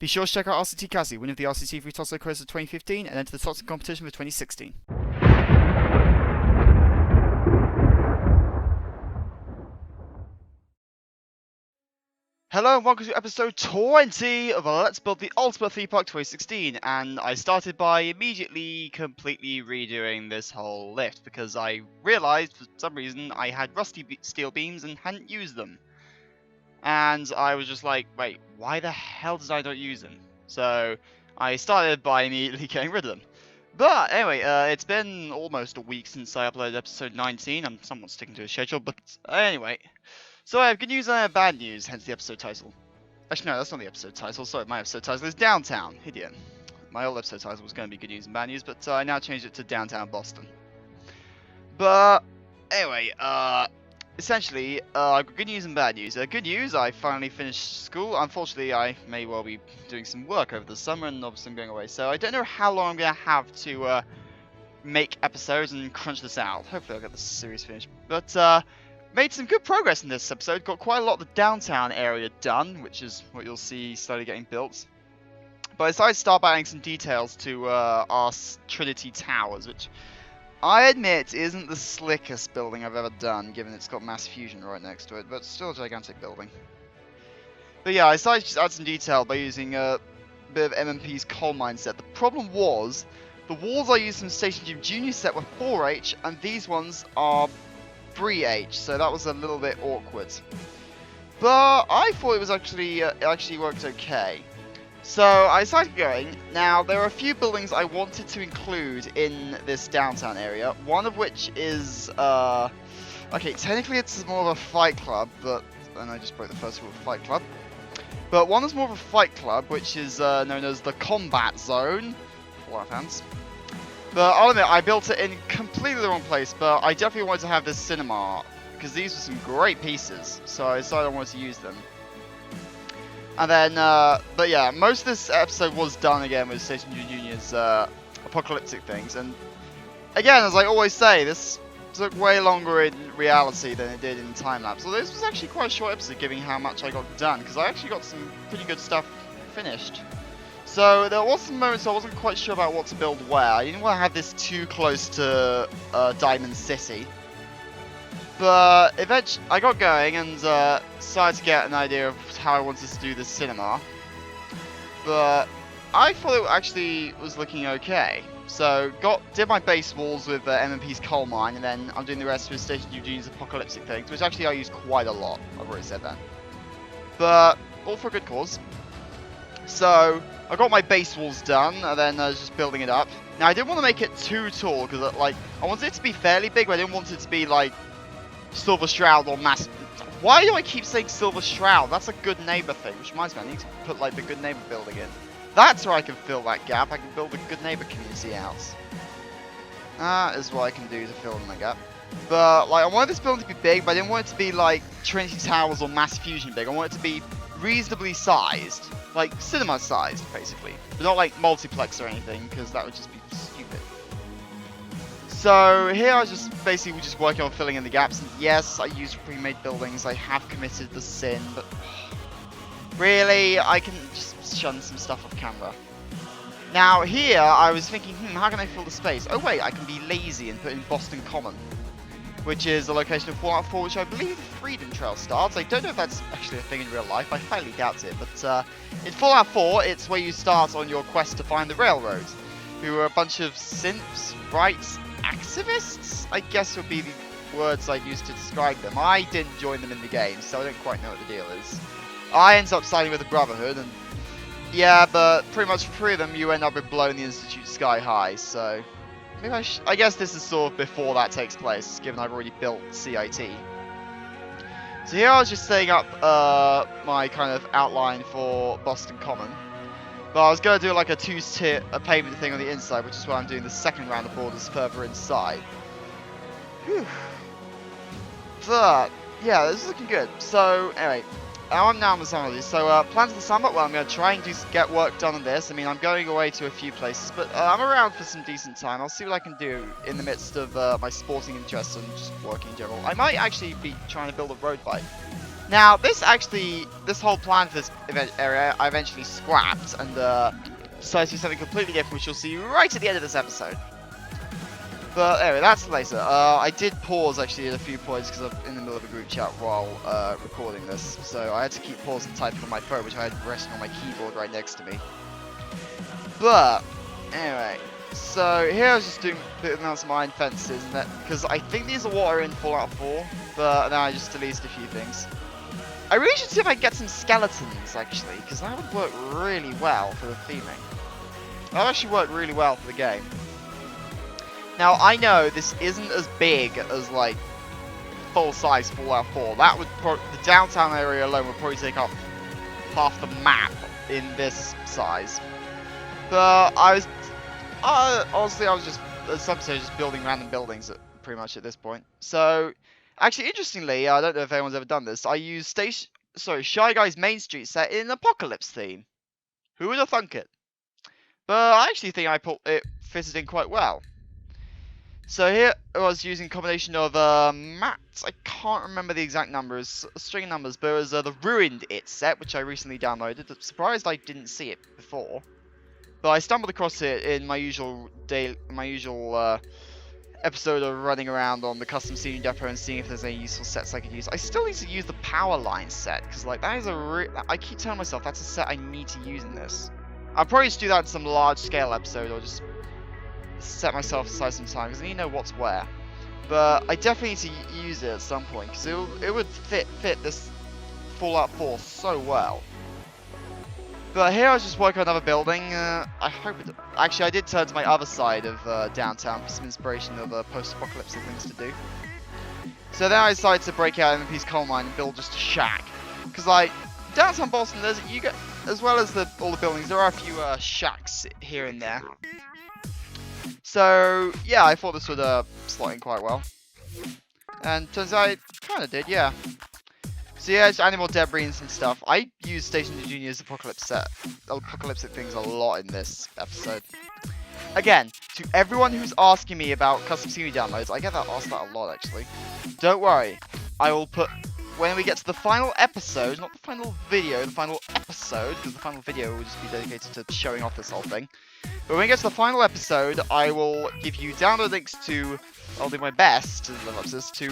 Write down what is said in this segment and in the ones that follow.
Be sure to check out RCT3, winner of the RCT3 Tosso Quiz of 2015 and enter the Toxic competition for 2016. Hello and welcome to episode 20 of Let's Build the Ultimate Theme Park 2016, and I started by immediately completely redoing this whole lift because I realised for some reason I had rusty steel beams and hadn't used them. And I was just like, wait, why the hell did I not use them? So I started by immediately getting rid of them. But anyway, it's been almost a week since I uploaded episode 19. I'm somewhat sticking to a schedule, but anyway. So I have good news and I have bad news, hence the episode title. Actually, no, that's not the episode title. Sorry, my episode title is Downtown. Idiot. My old episode title was going to be good news and bad news, but I now changed it to Downtown Boston. But anyway, essentially, I've got good news and bad news. Good news, I finally finished school. Unfortunately, I may well be doing some work over the summer, and obviously I'm going away. So I don't know how long I'm going to have to make episodes and crunch this out. Hopefully I'll get this series finished. But, made some good progress in this episode. Got quite a lot of the downtown area done, which is what you'll see slowly getting built. But I decided to start by adding some details to our Trinity Towers, which I admit isn't the slickest building I've ever done, given it's got mass fusion right next to it, but still a gigantic building. But yeah, I decided to just add some detail by using a bit of MMP's coal mine set. The problem was, the walls I used from Station Gym Junior set were 4H, and these ones are 3H, so that was a little bit awkward. But I thought it was actually it actually worked okay. So I decided going. Now there are a few buildings I wanted to include in this downtown area. One of which is okay, technically it's more of a fight club, but and I just broke the first rule of Fight Club. But one is more of a fight club, which is known as the Combat Zone. For our fans. But I'll admit, I built it in completely the wrong place, but I definitely wanted to have this cinema, because these were some great pieces, so I decided I wanted to use them. And then, but yeah, most of this episode was done again with Station Junior's apocalyptic things, and again, as I always say, this took way longer in reality than it did in time-lapse. So this was actually quite a short episode, given how much I got done, because I actually got some pretty good stuff finished. So there was some moments I wasn't quite sure about what to build where. I didn't want to have this too close to Diamond City. But eventually I got going and started to get an idea of how I wanted to do this cinema. But I thought it actually was looking okay. So did my base walls with MMP's coal mine, and then I'm doing the rest with Station Eugene's apocalyptic things, which actually I use quite a lot. I've already said that. But all for a good cause. So I got my base walls done, and then I was just building it up. Now I didn't want to make it too tall, because like I wanted it to be fairly big, but I didn't want it to be like Silver Shroud or massive. Why do I keep saying Silver Shroud? That's a Good Neighbor thing, which reminds me, I need to put like the Good Neighbor building in. That's where I can fill that gap. I can build a Good Neighbor community out. That is what I can do to fill in the gap. But like I wanted this building to be big, but I didn't want it to be like Trinity Towers or Mass Fusion big. I want it to be reasonably sized. Like, cinema sized, basically. But not like multiplex or anything, because that would just be stupid. So, here I was just basically just working on filling in the gaps. And yes, I use pre-made buildings. I have committed the sin, but really, I can just shun some stuff off camera. Now, here, I was thinking, how can I fill the space? Oh wait, I can be lazy and put in Boston Common, which is the location of Fallout 4, which I believe the Freedom Trail starts. I don't know if that's actually a thing in real life, I highly doubt it, but in Fallout 4, it's where you start on your quest to find the railroad, who are a bunch of synths, rights, activists, I guess would be the words I'd use to describe them. I didn't join them in the game, so I don't quite know what the deal is. I ended up siding with the Brotherhood, and yeah, but pretty much for 3 of them, you end up with blowing the Institute sky high, so maybe I guess this is sort of before that takes place, given I've already built CIT. So here I was just setting up my kind of outline for Boston Common. But I was going to do like a two-tier pavement thing on the inside, which is why I'm doing the second round of borders further inside. Whew. But, yeah, this is looking good. So, anyway, I'm now on the summer. So, plans for the summer, well, I'm going to try and get work done on this. I mean, I'm going away to a few places, but I'm around for some decent time. I'll see what I can do in the midst of my sporting interests and just working in general. I might actually be trying to build a road bike. Now, this whole plan for this event area, I eventually scrapped and decided to do something completely different, which you'll see right at the end of this episode. But anyway, that's later. I did pause actually at a few points because I'm in the middle of a group chat while recording this, so I had to keep pausing and typing on my phone, which I had resting on my keyboard right next to me. But anyway, so here I was just doing putting out some iron fences, and that because I think these are what are in Fallout 4, but now I just deleted a few things. I really should see if I can get some skeletons actually, because that would work really well for the theming. That would actually work really well for the game. Now, I know this isn't as big as, like, full-size Fallout 4. That would the downtown area alone would probably take up half the map in this size. But honestly, I was just, at some stage, just building random buildings pretty much at this point. So, actually, interestingly, I don't know if anyone's ever done this, I used Shy Guy's Main Street set in Apocalypse theme. Who would have thunk it? But I actually think it fitted in quite well. So here I was using a combination of mats, I can't remember the exact numbers, string numbers, but it was the Ruined It set, which I recently downloaded. I'm surprised I didn't see it before. But I stumbled across it in my usual episode of running around on the custom scenery depot and seeing if there's any useful sets I could use. I still need to use the power line set, because like that is I keep telling myself that's a set I need to use in this. I'll probably just do that in some large scale episode, or just set myself aside some time because I need to know what's where. But I definitely need to use it at some point because it would fit this Fallout 4 so well. But here I was just working on another building. I hope it. Actually, I did turn to my other side of downtown for some inspiration of post-apocalyptic things to do. So then I decided to break out in a piece of coal mine and build just a shack. Because like downtown Boston, you get as well as all the buildings, there are a few shacks here and there. So, yeah, I thought this would slot in quite well. And turns out it kind of did, yeah. So yeah, it's animal debris and some stuff. I use Station Junior's apocalyptic things a lot in this episode. Again, to everyone who's asking me about custom scenery downloads, I get asked that a lot actually. Don't worry, I will put, when we get to the final episode, not the final video, the final episode, because the final video will just be dedicated to showing off this whole thing. But when we get to the final episode, I will give you download links to, I'll do my best to live up to this, to,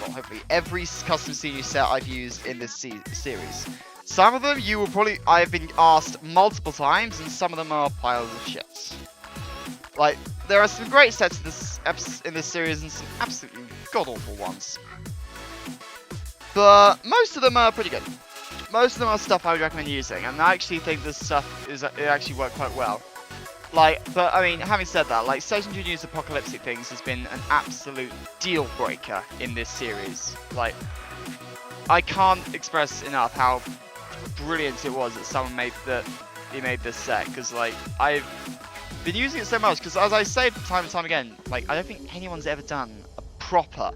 well, hopefully, every custom scenery set I've used in this series. Some of them I've been asked multiple times, and some of them are piles of shit. Like, there are some great sets in this series, and some absolutely god-awful ones. But most of them are pretty good. Most of them are stuff I would recommend using, and I actually think this stuff it actually worked quite well. But I mean, having said that, like, Station Junior's apocalyptic things has been an absolute deal breaker in this series. Like, I can't express enough how brilliant it was that someone made this set, because like I've been using it so much. Because as I say time and time again, like I don't think anyone's ever done a proper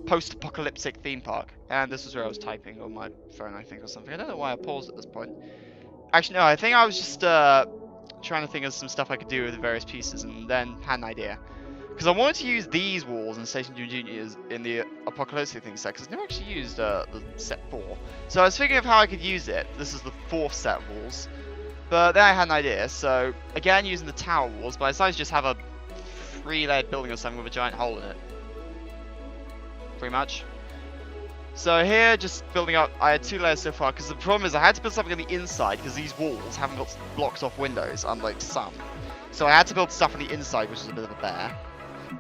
post-apocalyptic theme park. And this was where I was typing on my phone, I think, or something. I don't know why I paused at this point. Actually, no, I think I was just trying to think of some stuff I could do with the various pieces, and then had an idea. Because I wanted to use these walls in Station Junior's in the apocalyptic thing set, because I've never actually used the set 4. So I was thinking of how I could use it. This is the 4th set of walls. But then I had an idea, so again using the tower walls, but I decided to just have a 3-layered building or something with a giant hole in it. Pretty much. So here, just building up, I had 2 layers so far, because the problem is I had to build something on the inside, because these walls haven't got blocked off windows, unlike some. So I had to build stuff on the inside, which is a bit of a bear.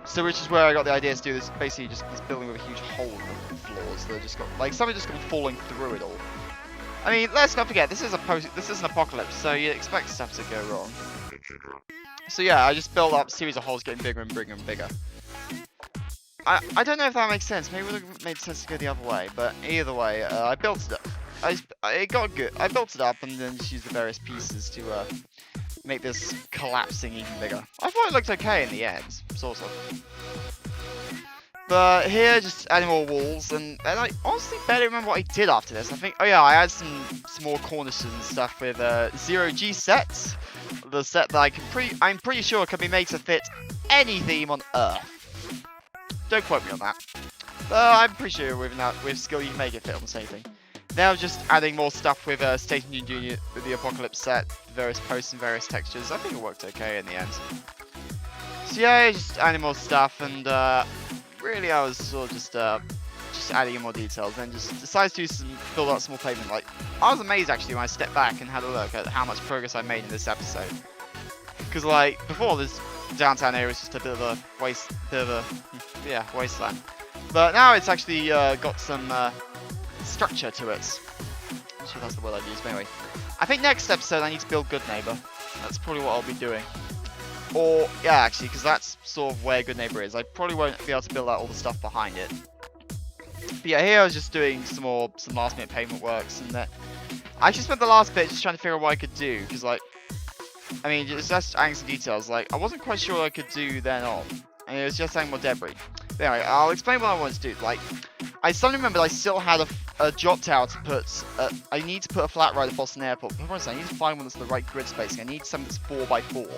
So which is where I got the idea to do this, basically just this building with a huge hole in the floors, that just got, like, something just got falling through it all. I mean, let's not forget, this is an apocalypse, so you expect stuff to go wrong. So yeah, I just built up a series of holes getting bigger and bigger and bigger. I don't know if that makes sense. Maybe it would have made sense to go the other way, but either way, I built it up. It got good. I built it up and then just used the various pieces to make this collapsing even bigger. I thought it looked okay in the end, sort of. But here, just adding more walls, and I honestly barely remember what I did after this. I think, oh yeah, I had some more cornices and stuff with 0G sets. The set that I'm pretty sure can be made to fit any theme on Earth. Don't quote me on that. But I'm pretty sure with skill you can make it fit almost anything. Now just adding more stuff with Station Junior with the Apocalypse set, various posts and various textures. I think it worked okay in the end. So yeah, just adding more stuff, and really I was sort of just adding in more details, and just decided to build out some more pavement. Like, I was amazed actually when I stepped back and had a look at how much progress I made in this episode. Because like before, this downtown area was just a bit of a wasteland. But now it's actually got some structure to it. I'm sure that's the word I'd use. But anyway, I think next episode I need to build Good Neighbor. That's probably what I'll be doing. Or yeah, actually, because that's sort of where Good Neighbor is. I probably won't be able to build out all the stuff behind it. But yeah, here I was just doing some last minute pavement works, and I actually spent the last bit just trying to figure out what I could do, because like, I mean, just adding some details. Like, I wasn't quite sure what I could do then on, and it was just adding more debris. But anyway, I'll explain what I wanted to do. Like, I suddenly remembered I still had a drop tower to put. I need to put a flat right at Boston Airport. But I need to find one that's the right grid spacing. I need something that's 4x4.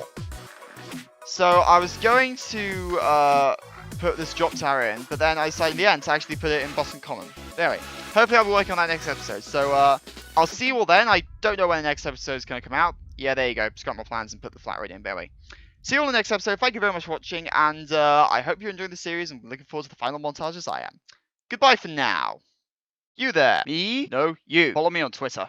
So I was going to put this drop tower in, but then I decided in the end to actually put it in Boston Common. Anyway, hopefully I'll be working on that next episode. So I'll see you all then. I don't know when the next episode is going to come out. Yeah, there you go. Scrap my plans and put the flat rate in. Anyway, see you all in the next episode. Thank you very much for watching, and I hope you're enjoying the series and looking forward to the final montage as I am. Goodbye for now. You there. Me? No, you. Follow me on Twitter.